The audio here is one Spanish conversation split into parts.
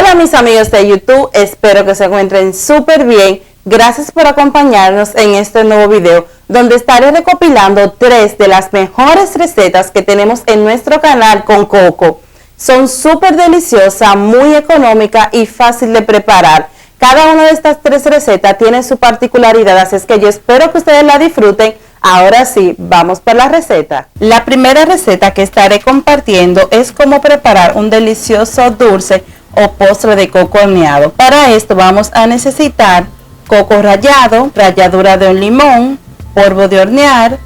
Hola mis amigos de YouTube, espero que se encuentren súper bien. Gracias por acompañarnos en este nuevo video donde estaré recopilando 3 de las mejores recetas que tenemos en nuestro canal con coco. Son súper deliciosas, muy económicas y fácil de preparar. Cada una de estas 3 recetas tiene su particularidad, así es que yo espero que ustedes la disfruten. Ahora sí, vamos por la receta. La primera receta que estaré compartiendo es cómo preparar un delicioso dulce o postre de coco horneado. Para esto vamos a necesitar coco rallado, ralladura de un limón, polvo de hornear,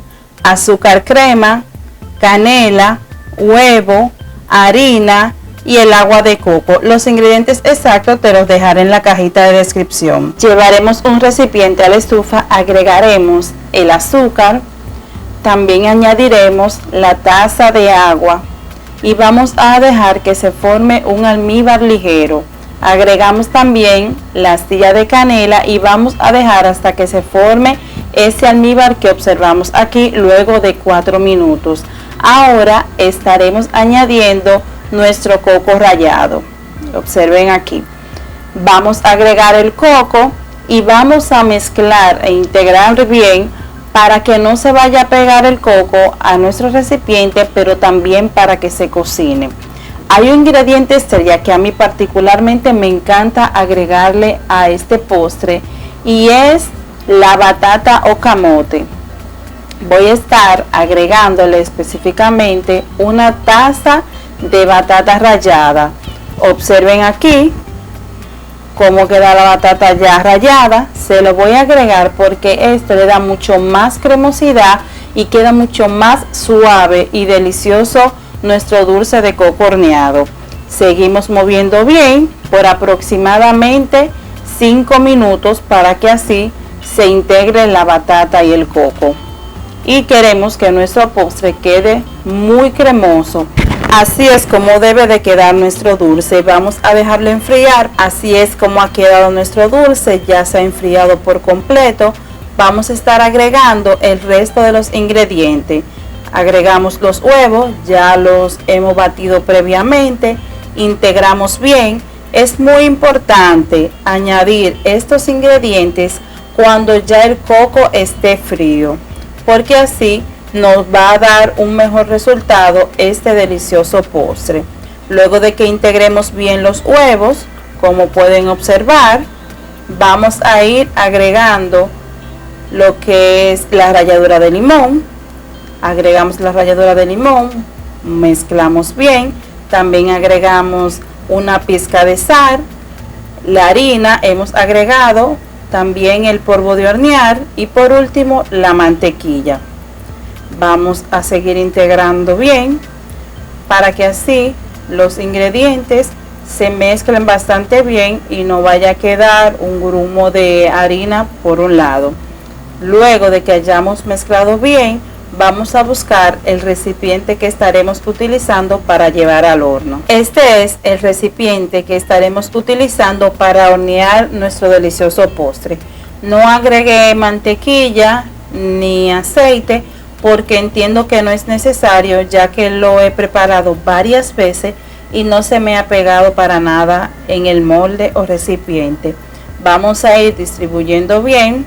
azúcar crema, canela, huevo, harina y el agua de coco. Los ingredientes exactos te los dejaré en la cajita de descripción. Llevaremos un recipiente a la estufa, agregaremos el azúcar, también añadiremos la taza de agua y vamos a dejar que se forme un almíbar ligero. Agregamos también la astilla de canela y vamos a dejar hasta que se forme ese almíbar que observamos aquí luego de 4 minutos. Ahora estaremos añadiendo nuestro coco rallado. Observen aquí. Vamos a agregar el coco y vamos a mezclar e integrar bien para que no se vaya a pegar el coco a nuestro recipiente, pero también para que se cocine. Hay un ingrediente estrella que a mí particularmente me encanta agregarle a este postre y es la batata o camote. Voy a estar agregándole específicamente una taza de batata rallada. Observen aquí cómo queda la batata ya rallada. Se lo voy a agregar porque esto le da mucho más cremosidad y queda mucho más suave y delicioso nuestro dulce de coco horneado. Seguimos moviendo bien por aproximadamente 5 minutos para que así se integre la batata y el coco. Y queremos que nuestro postre quede muy cremoso. Así es como debe de quedar nuestro dulce. Vamos a dejarlo enfriar. Así es como ha quedado nuestro dulce. Ya se ha enfriado por completo. Vamos a estar agregando el resto de los ingredientes. Agregamos los huevos, ya los hemos batido previamente. Integramos bien. Es muy importante añadir estos ingredientes cuando ya el coco esté frío, porque así nos va a dar un mejor resultado este delicioso postre. Luego de que integremos bien los huevos, como pueden observar, vamos a ir agregando lo que es la ralladura de limón. Agregamos la ralladura de limón, mezclamos bien, también agregamos una pizca de sal, la harina, hemos agregado también el polvo de hornear y por último la mantequilla. Vamos a seguir integrando bien para que así los ingredientes se mezclen bastante bien y no vaya a quedar un grumo de harina por un lado. Luego de que hayamos mezclado bien, vamos a buscar el recipiente que estaremos utilizando para llevar al horno. Este es el recipiente que estaremos utilizando para hornear nuestro delicioso postre. No agregué mantequilla ni aceite porque entiendo que no es necesario, ya que lo he preparado varias veces y no se me ha pegado para nada en el molde o recipiente. Vamos a ir distribuyendo bien.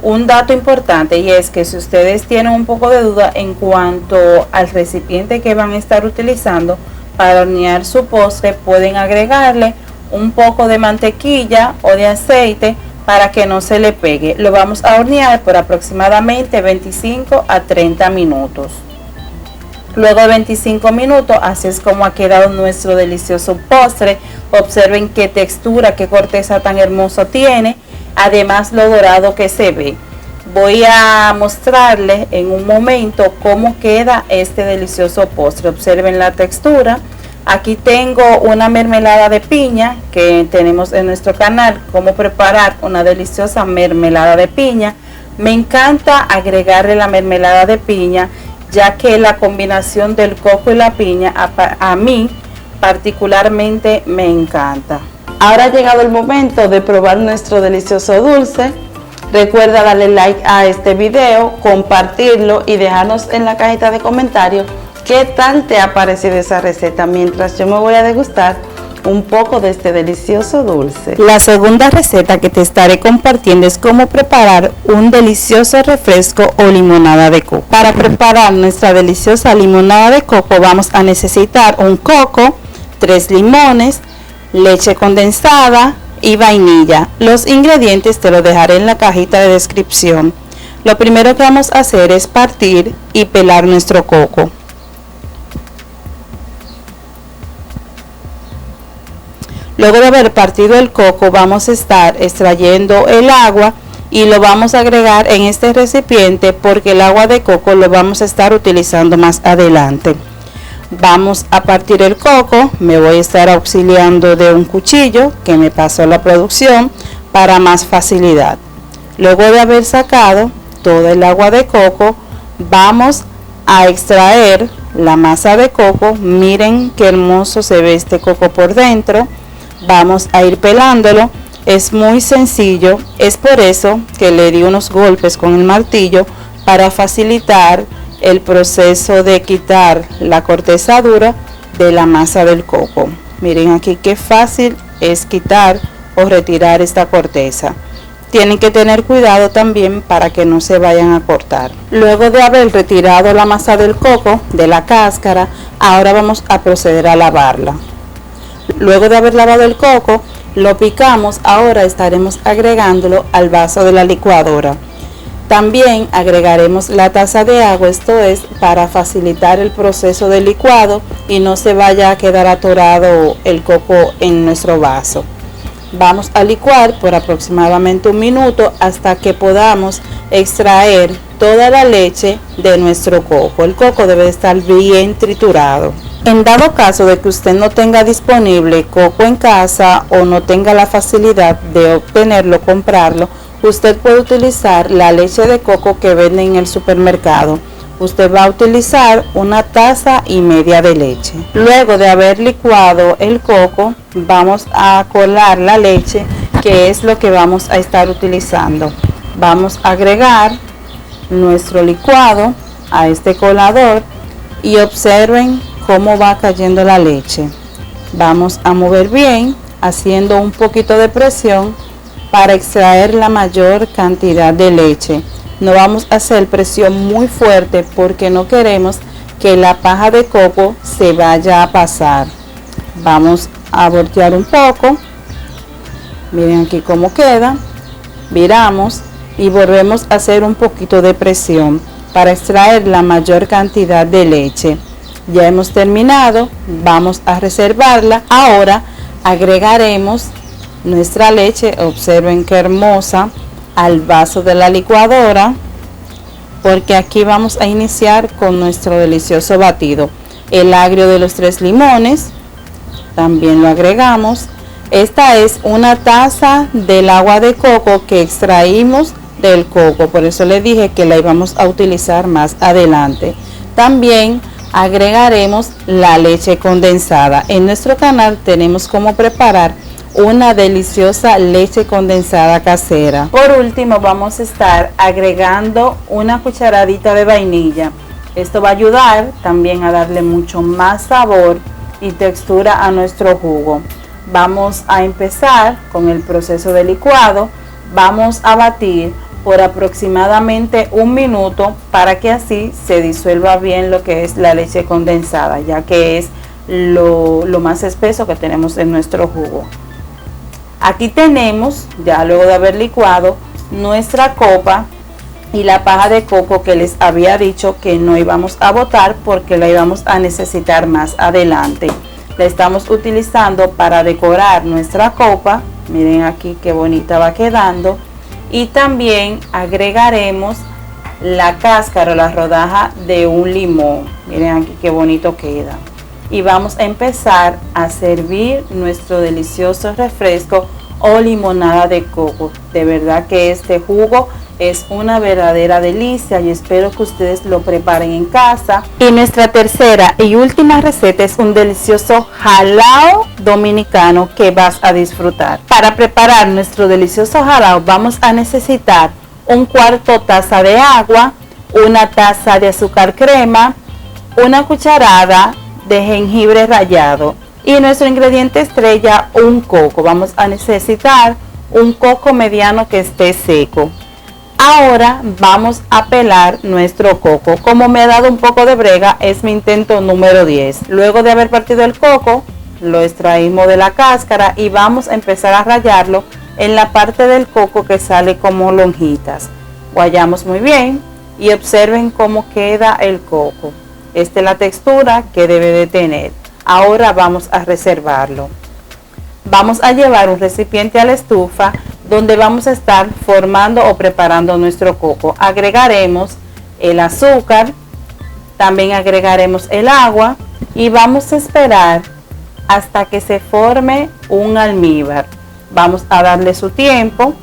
Un dato importante y es que si ustedes tienen un poco de duda en cuanto al recipiente que van a estar utilizando para hornear su postre, pueden agregarle un poco de mantequilla o de aceite para que no se le pegue. Lo vamos a hornear por aproximadamente 25 a 30 minutos. Luego de 25 minutos, así es como ha quedado nuestro delicioso postre. Observen qué textura, qué corteza tan hermosa tiene. Además lo dorado que se ve. Voy a mostrarles en un momento cómo queda este delicioso postre. Observen la textura. Aquí tengo una mermelada de piña que tenemos en nuestro canal, cómo preparar una deliciosa mermelada de piña. Me encanta agregarle la mermelada de piña, ya que la combinación del coco y la piña a mí particularmente me encanta. Ahora ha llegado el momento de probar nuestro delicioso dulce. Recuerda darle like a este video, compartirlo y dejarnos en la cajita de comentarios qué tal te ha parecido esa receta mientras yo me voy a degustar un poco de este delicioso dulce. La segunda receta que te estaré compartiendo es cómo preparar un delicioso refresco o limonada de coco. Para preparar nuestra deliciosa limonada de coco vamos a necesitar un coco, 3 limones, leche condensada y vainilla. Los ingredientes te los dejaré en la cajita de descripción. Lo primero que vamos a hacer es partir y pelar nuestro coco. Luego de haber partido el coco vamos a estar extrayendo el agua y lo vamos a agregar en este recipiente porque el agua de coco lo vamos a estar utilizando más adelante. Vamos a partir el coco, me voy a estar auxiliando de un cuchillo que me pasó la producción para más facilidad. Luego de haber sacado todo el agua de coco, vamos a extraer la masa de coco. Miren qué hermoso se ve este coco por dentro. Vamos a ir pelándolo, es muy sencillo, es por eso que le di unos golpes con el martillo para facilitar el proceso de quitar la corteza dura de la masa del coco. Miren aquí qué fácil es quitar o retirar esta corteza. Tienen que tener cuidado también para que no se vayan a cortar. Luego de haber retirado la masa del coco de la cáscara, ahora vamos a proceder a lavarla. Luego de haber lavado el coco, lo picamos, ahora estaremos agregándolo al vaso de la licuadora. También agregaremos la taza de agua, esto es para facilitar el proceso de licuado y no se vaya a quedar atorado el coco en nuestro vaso. Vamos a licuar por aproximadamente 1 minuto hasta que podamos extraer toda la leche de nuestro coco. El coco debe estar bien triturado. En dado caso de que usted no tenga disponible coco en casa o no tenga la facilidad de obtenerlo, comprarlo, usted puede utilizar la leche de coco que venden en el supermercado. Usted va a utilizar 1,5 tazas de leche. Luego de haber licuado el coco, vamos a colar la leche, que es lo que vamos a estar utilizando. Vamos a agregar nuestro licuado a este colador y observen cómo va cayendo la leche. Vamos a mover bien, haciendo un poquito de presión para extraer la mayor cantidad de leche. No vamos a hacer presión muy fuerte porque no queremos que la paja de coco se vaya a pasar. Vamos a voltear un poco. Miren aquí cómo queda. Viramos y volvemos a hacer un poquito de presión para extraer la mayor cantidad de leche. Ya hemos terminado, vamos a reservarla. Ahora agregaremos nuestra leche, observen qué hermosa, al vaso de la licuadora, porque aquí vamos a iniciar con nuestro delicioso batido. El agrio de los 3 limones también lo agregamos. Esta es 1 taza del agua de coco que extraímos del coco, por eso le dije que la íbamos a utilizar más adelante. También agregaremos la leche condensada. En nuestro canal tenemos cómo preparar una deliciosa leche condensada casera. Por último vamos a estar agregando 1 cucharadita de vainilla. Esto va a ayudar también a darle mucho más sabor y textura a nuestro jugo. Vamos a empezar con el proceso de licuado. Vamos a batir por aproximadamente 1 minuto para que así se disuelva bien lo que es la leche condensada, ya que es lo más espeso que tenemos en nuestro jugo. Aquí tenemos, ya luego de haber licuado, nuestra copa y la paja de coco que les había dicho que no íbamos a botar porque la íbamos a necesitar más adelante. La estamos utilizando para decorar nuestra copa. Miren aquí qué bonita va quedando. Y también agregaremos la cáscara o la rodaja de un limón. Miren aquí qué bonito queda. Y vamos a empezar a servir nuestro delicioso refresco o limonada de coco. De verdad que este jugo es una verdadera delicia y espero que ustedes lo preparen en casa. Y nuestra tercera y última receta es un delicioso jalao dominicano que vas a disfrutar. Para preparar nuestro delicioso jalao vamos a necesitar 1/4 taza de agua, 1 taza de azúcar crema, 1 cucharada de jengibre rallado, Y nuestro ingrediente estrella, un coco. Vamos a necesitar un coco mediano que esté seco. Ahora vamos a pelar nuestro coco. Como me ha dado un poco de brega, es mi intento número 10. Luego de haber partido el coco, lo extraímos de la cáscara y vamos a empezar a rallarlo en la parte del coco que sale como lonjitas. Guayamos muy bien y observen cómo queda el coco. Esta es la textura que debe de tener. Ahora vamos a reservarlo. Vamos a llevar un recipiente a la estufa donde vamos a estar formando o preparando nuestro coco. Agregaremos el azúcar, también agregaremos el agua y vamos a esperar hasta que se forme un almíbar. Vamos a darle su tiempo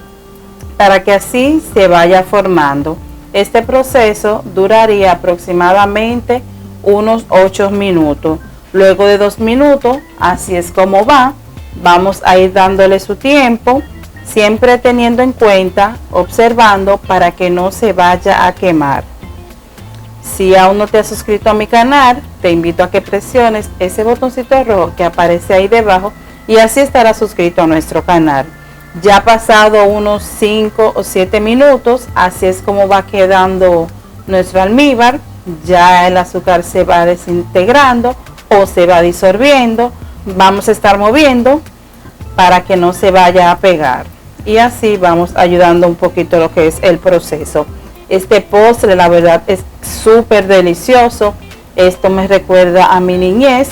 para que así se vaya formando. Este proceso duraría aproximadamente unos 8 minutos. Luego de 2 minutos, así es como va. Vamos a ir dándole su tiempo, siempre teniendo en cuenta, observando para que no se vaya a quemar. Si aún no te has suscrito a mi canal, te invito a que presiones ese botoncito rojo que aparece ahí debajo y así estarás suscrito a nuestro canal. Ya ha pasado unos 5 o 7 minutos, así es como va quedando nuestro almíbar. Ya el azúcar se va desintegrando o se va disolviendo. Vamos a estar moviendo para que no se vaya a pegar y así vamos ayudando un poquito lo que es el proceso. Este postre la verdad es súper delicioso. Esto me recuerda a mi niñez,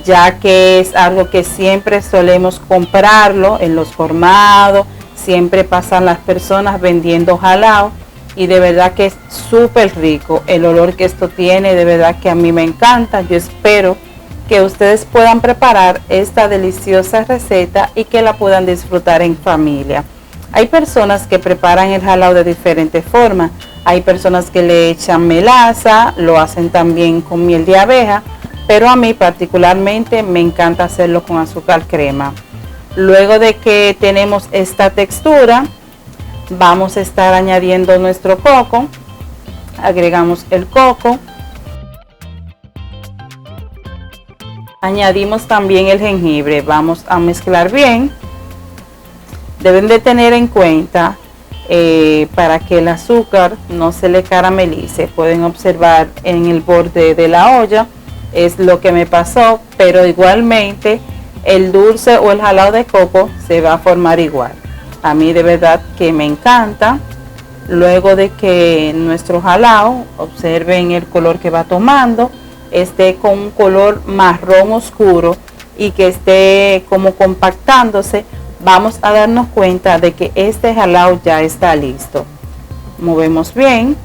ya que es algo que siempre solemos comprarlo en los colmados. Siempre pasan las personas vendiendo jalao y de verdad que es súper rico. El olor que esto tiene de verdad que a mí me encanta. Yo espero que ustedes puedan preparar esta deliciosa receta y que la puedan disfrutar en familia. Hay personas que preparan el jalao de diferentes formas. Hay personas que le echan melaza, lo hacen también con miel de abeja, pero a mí particularmente me encanta hacerlo con azúcar crema. Luego de que tenemos esta textura, vamos a estar añadiendo nuestro coco. Agregamos el coco. Añadimos también el jengibre. Vamos a mezclar bien. Deben de tener en cuenta para que el azúcar no se le caramelice. Pueden observar en el borde de la olla. Es lo que me pasó, pero igualmente el dulce o el jalao de coco se va a formar igual. A mí de verdad que me encanta. Luego de que nuestro jalao, observen el color que va tomando, esté con un color marrón oscuro y que esté como compactándose, vamos a darnos cuenta de que este jalao ya está listo. Movemos bien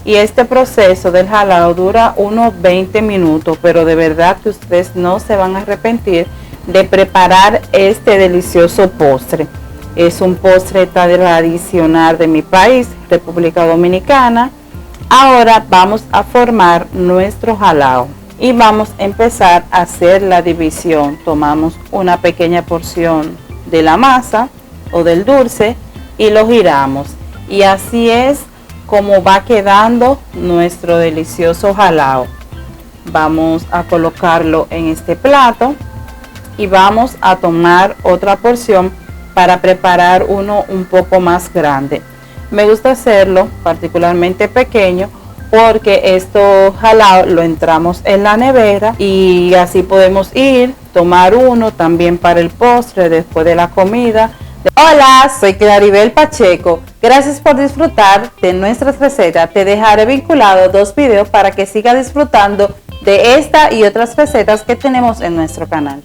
y este proceso del jalao dura unos 20 minutos, pero de verdad que ustedes no se van a arrepentir de preparar este delicioso postre. Es un postre tradicional de mi país, República Dominicana. Ahora vamos a formar nuestro jalao y vamos a empezar a hacer la división. Tomamos una pequeña porción de la masa o del dulce y lo giramos. Y así es como va quedando nuestro delicioso jalao. Vamos a colocarlo en este plato y vamos a tomar otra porción para preparar uno un poco más grande. Me gusta hacerlo particularmente pequeño porque esto jalao lo entramos en la nevera y así podemos ir, tomar uno también para el postre después de la comida. Hola, soy Claribel Pacheco. Gracias por disfrutar de nuestras recetas. Te dejaré vinculado 2 videos para que sigas disfrutando de esta y otras recetas que tenemos en nuestro canal.